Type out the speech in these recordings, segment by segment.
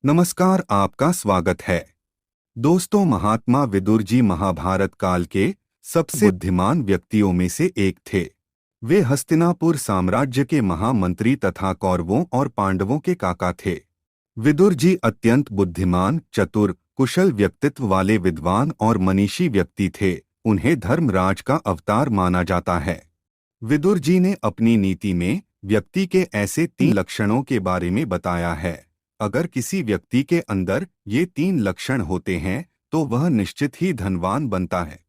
नमस्कार, आपका स्वागत है। दोस्तों, महात्मा विदुर जी महाभारत काल के सबसे बुद्धिमान व्यक्तियों में से एक थे। वे हस्तिनापुर साम्राज्य के महामंत्री तथा कौरवों और पांडवों के काका थे। विदुर जी अत्यंत बुद्धिमान, चतुर, कुशल व्यक्तित्व वाले विद्वान और मनीषी व्यक्ति थे। उन्हें धर्मराज का अवतार माना जाता है। विदुर जी ने अपनी नीति में व्यक्ति के ऐसे 3 लक्षणों के बारे में बताया है। अगर किसी व्यक्ति के अंदर ये 3 लक्षण होते हैं तो वह निश्चित ही धनवान बनता है।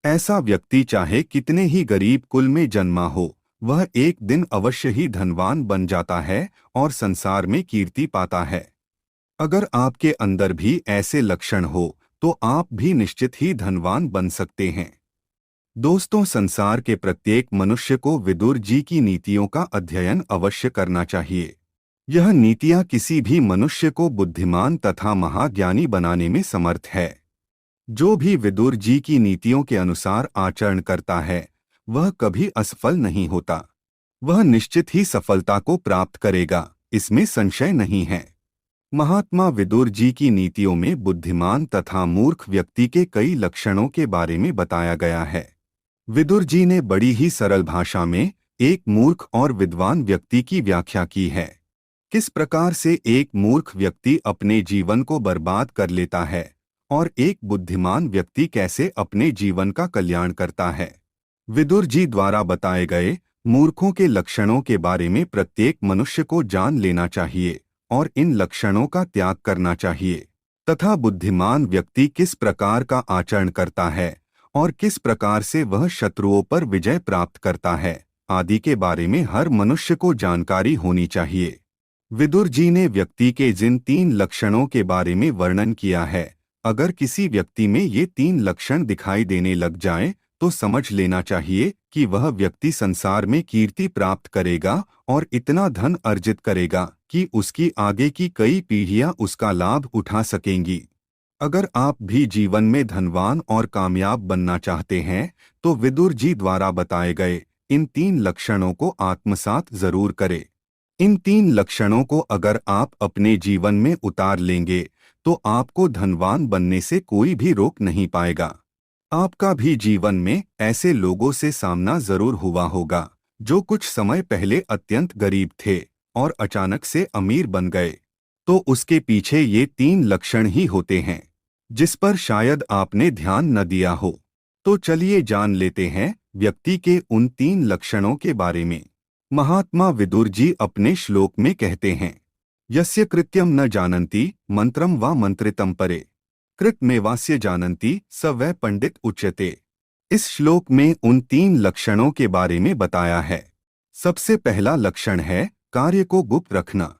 ऐसा व्यक्ति चाहे कितने ही गरीब कुल में जन्मा हो, वह एक दिन अवश्य ही धनवान बन जाता है और संसार में कीर्ति पाता है। अगर आपके अंदर भी ऐसे लक्षण हो तो आप भी निश्चित ही धनवान बन सकते हैं। दोस्तों, संसार के प्रत्येक मनुष्य को विदुर जी की नीतियों का अध्ययन अवश्य करना चाहिए। यह नीतियां किसी भी मनुष्य को बुद्धिमान तथा महाज्ञानी बनाने में समर्थ है। जो भी विदुर जी की नीतियों के अनुसार आचरण करता है, वह कभी असफल नहीं होता। वह निश्चित ही सफलता को प्राप्त करेगा, इसमें संशय नहीं है। महात्मा विदुर जी की नीतियों में बुद्धिमान तथा मूर्ख व्यक्ति के कई लक्षणों के बारे में बताया गया है। विदुर जी ने बड़ी ही सरल भाषा में एक मूर्ख और विद्वान व्यक्ति की व्याख्या की है। किस प्रकार से एक मूर्ख व्यक्ति अपने जीवन को बर्बाद कर लेता है और एक बुद्धिमान व्यक्ति कैसे अपने जीवन का कल्याण करता है। विदुर जी द्वारा बताए गए मूर्खों के लक्षणों के बारे में प्रत्येक मनुष्य को जान लेना चाहिए और इन लक्षणों का त्याग करना चाहिए, तथा बुद्धिमान व्यक्ति किस प्रकार का आचरण करता है और किस प्रकार से वह शत्रुओं पर विजय प्राप्त करता है आदि के बारे में हर मनुष्य को जानकारी होनी चाहिए। विदुर जी ने व्यक्ति के जिन 3 लक्षणों के बारे में वर्णन किया है, अगर किसी व्यक्ति में ये 3 लक्षण दिखाई देने लग जाएं, तो समझ लेना चाहिए कि वह व्यक्ति संसार में कीर्ति प्राप्त करेगा और इतना धन अर्जित करेगा कि उसकी आगे की कई पीढ़ियां उसका लाभ उठा सकेंगी। अगर आप भी जीवन में धनवान और कामयाब बनना चाहते हैं तो विदुर जी द्वारा बताए गए इन 3 लक्षणों को आत्मसात जरूर करें। इन 3 लक्षणों को अगर आप अपने जीवन में उतार लेंगे तो आपको धनवान बनने से कोई भी रोक नहीं पाएगा। आपका भी जीवन में ऐसे लोगों से सामना जरूर हुआ होगा जो कुछ समय पहले अत्यंत गरीब थे और अचानक से अमीर बन गए। तो उसके पीछे ये 3 लक्षण ही होते हैं, जिस पर शायद आपने ध्यान न दिया हो। तो चलिए जान लेते हैं व्यक्ति के उन 3 लक्षणों के बारे में। महात्मा विदुर जी अपने श्लोक में कहते हैं, यस्य कृत्यम न जानन्ति मंत्रम व मंत्रितम परे कृतमेवास्य जानन्ति स वै पंडित उच्यते। इस श्लोक में उन 3 लक्षणों के बारे में बताया है। सबसे पहला लक्षण है कार्य को गुप्त रखना।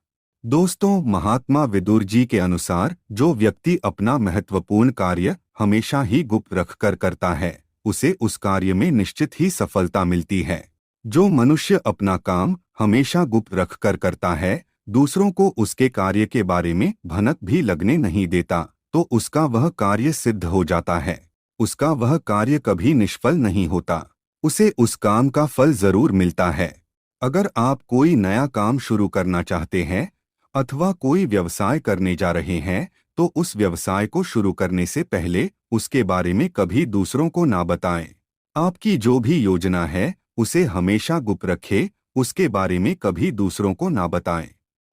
दोस्तों, महात्मा विदुर जी के अनुसार जो व्यक्ति अपना महत्वपूर्ण कार्य हमेशा ही गुप्त रखकर करता है, उसे उस कार्य में निश्चित ही सफलता मिलती है। जो मनुष्य अपना काम हमेशा गुप्त रखकर करता है, दूसरों को उसके कार्य के बारे में भनक भी लगने नहीं देता, तो उसका वह कार्य सिद्ध हो जाता है। उसका वह कार्य कभी निष्फल नहीं होता, उसे उस काम का फल जरूर मिलता है। अगर आप कोई नया काम शुरू करना चाहते हैं अथवा कोई व्यवसाय करने जा रहे हैं, तो उस व्यवसाय को शुरू करने से पहले उसके बारे में कभी दूसरों को ना बताएं। आपकी जो भी योजना है उसे हमेशा गुप्त रखें, उसके बारे में कभी दूसरों को ना बताएं।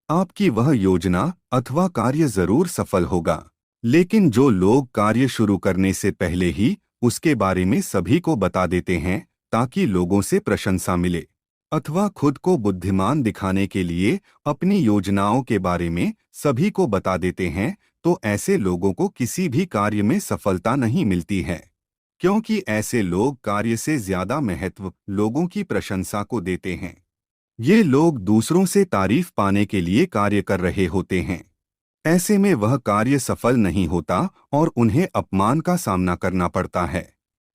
आपकी वह योजना अथवा कार्य जरूर सफल होगा। लेकिन जो लोग कार्य शुरू करने से पहले ही उसके बारे में सभी को बता देते हैं ताकि लोगों से प्रशंसा मिले, अथवा खुद को बुद्धिमान दिखाने के लिए अपनी योजनाओं के बारे में सभी को बता देते हैं, तो ऐसे लोगों को किसी भी कार्य में सफलता नहीं मिलती है, क्योंकि ऐसे लोग कार्य से ज्यादा महत्व लोगों की प्रशंसा को देते हैं। ये लोग दूसरों से तारीफ पाने के लिए कार्य कर रहे होते हैं। ऐसे में वह कार्य सफल नहीं होता और उन्हें अपमान का सामना करना पड़ता है।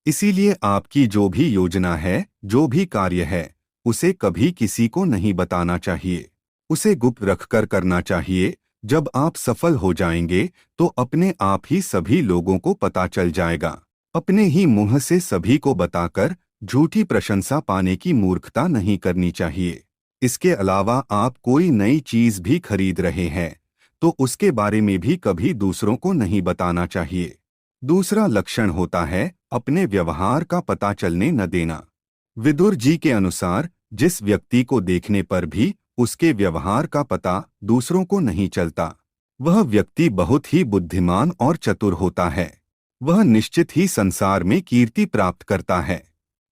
इसीलिए आपकी जो भी योजना है, जो भी कार्य है, उसे कभी किसी को नहीं बताना चाहिए। उसे गुप्त रखकर करना चाहिए। जब आप सफल हो जाएंगे तो अपने आप ही सभी लोगों को पता चल जाएगा। अपने ही मुंह से सभी को बताकर झूठी प्रशंसा पाने की मूर्खता नहीं करनी चाहिए। इसके अलावा आप कोई नई चीज भी खरीद रहे हैं तो उसके बारे में भी कभी दूसरों को नहीं बताना चाहिए। दूसरा लक्षण होता है अपने व्यवहार का पता चलने न देना। विदुर जी के अनुसार जिस व्यक्ति को देखने पर भी उसके व्यवहार का पता दूसरों को नहीं चलता, वह व्यक्ति बहुत ही बुद्धिमान और चतुर होता है। वह निश्चित ही संसार में कीर्ति प्राप्त करता है।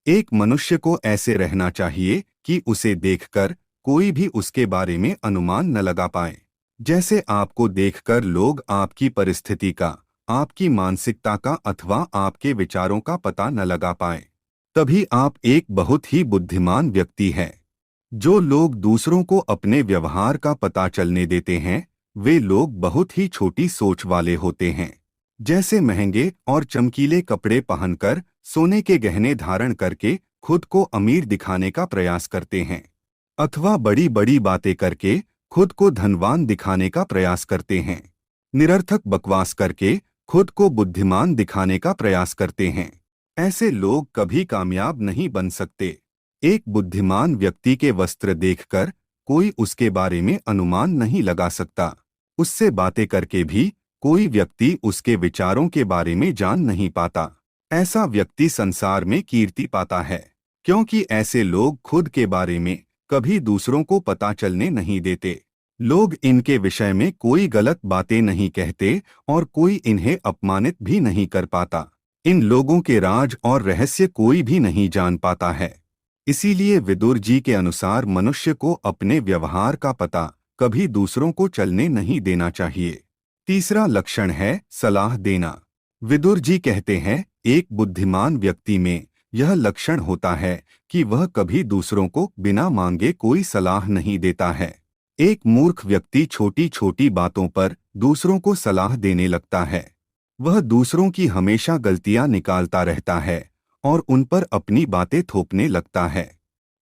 एक मनुष्य को ऐसे रहना चाहिए कि उसे देखकर कोई भी उसके बारे में अनुमान न लगा पाए। जैसे आपको देखकर लोग आपकी परिस्थिति का, आपकी मानसिकता का अथवा आपके विचारों का पता न लगा पाए, तभी आप एक बहुत ही बुद्धिमान व्यक्ति हैं। जो लोग दूसरों को अपने व्यवहार का पता चलने देते हैं, वे लोग बहुत ही छोटी सोच वाले होते हैं। जैसे महंगे और चमकीले कपड़े पहनकर, सोने के गहने धारण करके खुद को अमीर दिखाने का प्रयास करते हैं, अथवा बड़ी बड़ी बातें करके खुद को धनवान दिखाने का प्रयास करते हैं। निरर्थक बकवास करके खुद को बुद्धिमान दिखाने का प्रयास करते हैं। ऐसे लोग कभी कामयाब नहीं बन सकते। एक बुद्धिमान व्यक्ति के वस्त्र देखकर कोई उसके बारे में अनुमान नहीं लगा सकता। उससे बातें करके भी कोई व्यक्ति उसके विचारों के बारे में जान नहीं पाता। ऐसा व्यक्ति संसार में कीर्ति पाता है, क्योंकि ऐसे लोग खुद के बारे में कभी दूसरों को पता चलने नहीं देते। लोग इनके विषय में कोई गलत बातें नहीं कहते और कोई इन्हें अपमानित भी नहीं कर पाता। इन लोगों के राज और रहस्य कोई भी नहीं जान पाता है। इसीलिए विदुर जी के अनुसार मनुष्य को अपने व्यवहार का पता कभी दूसरों को चलने नहीं देना चाहिए। तीसरा लक्षण है सलाह देना। विदुर जी कहते हैं, एक बुद्धिमान व्यक्ति में यह लक्षण होता है कि वह कभी दूसरों को बिना मांगे कोई सलाह नहीं देता है। एक मूर्ख व्यक्ति छोटी छोटी बातों पर दूसरों को सलाह देने लगता है। वह दूसरों की हमेशा गलतियां निकालता रहता है और उन पर अपनी बातें थोपने लगता है।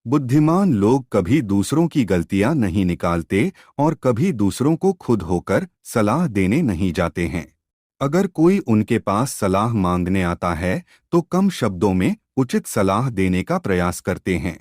बुद्धिमान लोग कभी दूसरों की गलतियां नहीं निकालते और कभी दूसरों को खुद होकर सलाह देने नहीं जाते हैं। अगर कोई उनके पास सलाह मांगने आता है तो कम शब्दों में उचित सलाह देने का प्रयास करते हैं।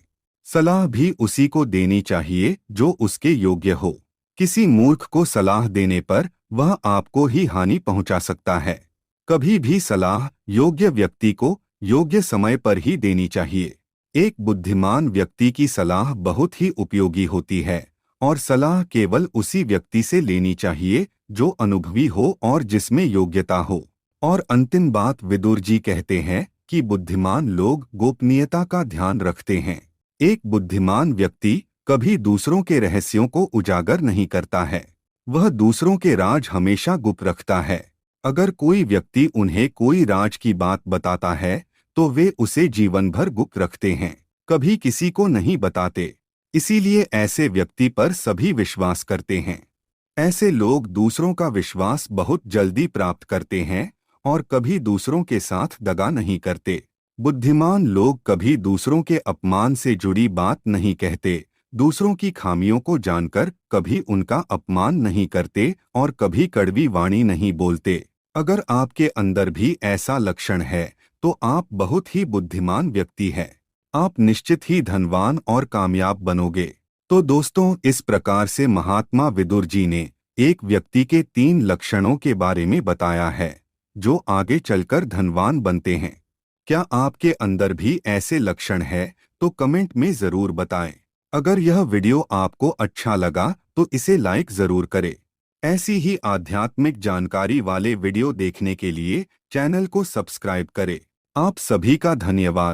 सलाह भी उसी को देनी चाहिए जो उसके योग्य हो। किसी मूर्ख को सलाह देने पर वह आपको ही हानि पहुंचा सकता है। कभी भी सलाह योग्य व्यक्ति को योग्य समय पर ही देनी चाहिए। एक बुद्धिमान व्यक्ति की सलाह बहुत ही उपयोगी होती है और सलाह केवल उसी व्यक्ति से लेनी चाहिए जो अनुभवी हो और जिसमें योग्यता हो। और अंतिम बात, विदुर जी कहते हैं कि बुद्धिमान लोग गोपनीयता का ध्यान रखते हैं। एक बुद्धिमान व्यक्ति कभी दूसरों के रहस्यों को उजागर नहीं करता है। वह दूसरों के राज हमेशा गुप्त रखता है। अगर कोई व्यक्ति उन्हें कोई राज की बात बताता है तो वे उसे जीवन भर गुप्त रखते हैं, कभी किसी को नहीं बताते। इसीलिए ऐसे व्यक्ति पर सभी विश्वास करते हैं। ऐसे लोग दूसरों का विश्वास बहुत जल्दी प्राप्त करते हैं और कभी दूसरों के साथ दगा नहीं करते। बुद्धिमान लोग कभी दूसरों के अपमान से जुड़ी बात नहीं कहते, दूसरों की खामियों को जानकर कभी उनका अपमान नहीं करते और कभी कड़वी वाणी नहीं बोलते। अगर आपके अंदर भी ऐसा लक्षण है तो आप बहुत ही बुद्धिमान व्यक्ति हैं। आप निश्चित ही धनवान और कामयाब बनोगे। तो दोस्तों, इस प्रकार से महात्मा विदुर जी ने एक व्यक्ति के 3 लक्षणों के बारे में बताया है जो आगे चलकर धनवान बनते हैं। क्या आपके अंदर भी ऐसे लक्षण है तो कमेंट में जरूर बताएं। अगर यह वीडियो आपको अच्छा लगा तो इसे लाइक जरूर करें। ऐसी ही आध्यात्मिक जानकारी वाले वीडियो देखने के लिए चैनल को सब्सक्राइब करें। आप सभी का धन्यवाद।